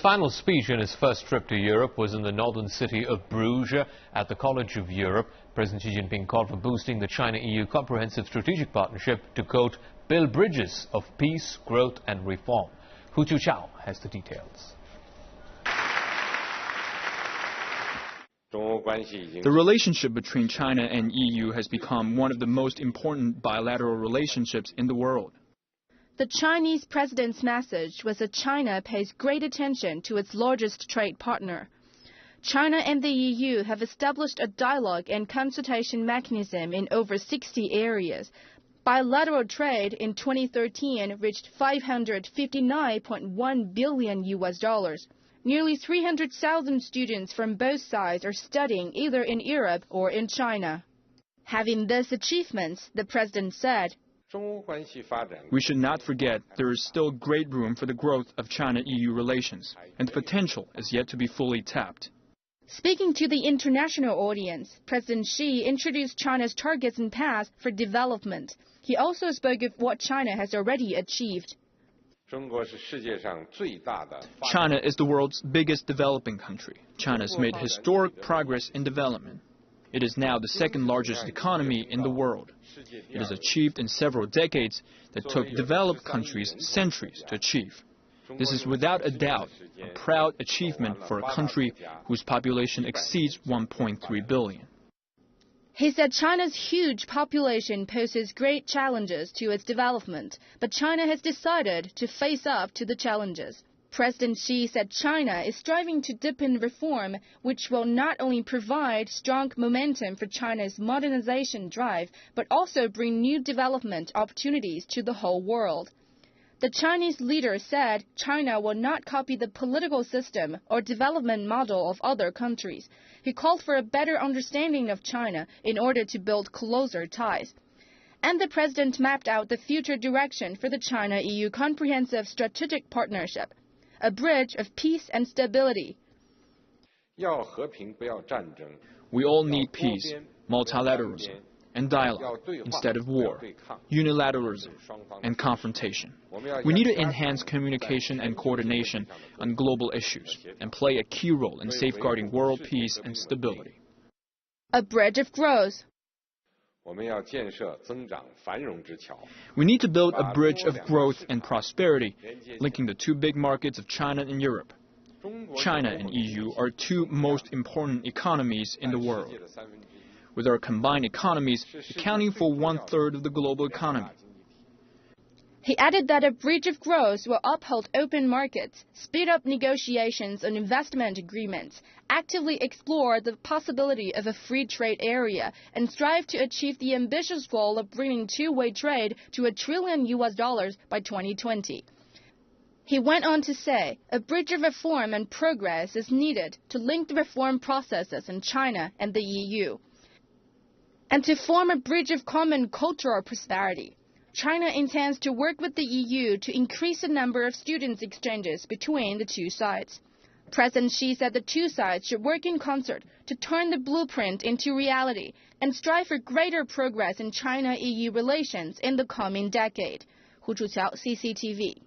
final speech in his first trip to Europe was in the northern city of Bruges at the College of Europe. President Xi Jinping called for boosting the China-EU comprehensive strategic partnership to, quote, build bridges of peace, growth and reform. Hu Chuchao has the details. The relationship between China and EU has become one of the most important bilateral relationships in the world. The Chinese president's message was that China pays great attention to its largest trade partner. China and the EU have established a dialogue and consultation mechanism in over 60 areas. Bilateral trade in 2013 reached $559.1 billion. Nearly 300,000 students from both sides are studying either in Europe or in China. Having these achievements, the president said, we should not forget there is still great room for the growth of China-EU relations, and the potential is yet to be fully tapped. Speaking to the international audience, President Xi introduced China's targets and paths for development. He also spoke of what China has already achieved. China is the world's biggest developing country. China has made historic progress in development. It is now the second largest economy in the world. It has achieved in several decades that took developed countries centuries to achieve. This is without a doubt a proud achievement for a country whose population exceeds 1.3 billion. He said China's huge population poses great challenges to its development, but China has decided to face up to the challenges. President Xi said China is striving to deepen reform, which will not only provide strong momentum for China's modernization drive, but also bring new development opportunities to the whole world. The Chinese leader said China will not copy the political system or development model of other countries. He called for a better understanding of China in order to build closer ties. And the president mapped out the future direction for the China-EU comprehensive strategic partnership, a bridge of peace and stability. We all need peace, multilateralism, and dialogue instead of war, unilateralism, and confrontation. We need to enhance communication and coordination on global issues and play a key role in safeguarding world peace and stability. A bridge of growth. We need to build a bridge of growth and prosperity, linking the two big markets of China and Europe. China and EU are two most important economies in the world, with our combined economies accounting for 1/3 of the global economy. He added that a bridge of growth will uphold open markets, speed up negotiations on investment agreements, actively explore the possibility of a free trade area, and strive to achieve the ambitious goal of bringing two-way trade to $1 trillion by 2020. He went on to say, a bridge of reform and progress is needed to link the reform processes in China and the EU, and to form a bridge of common cultural prosperity. China intends to work with the EU to increase the number of students' exchanges between the two sides. President Xi said the two sides should work in concert to turn the blueprint into reality and strive for greater progress in China-EU relations in the coming decade. Hu Chuchao, CCTV.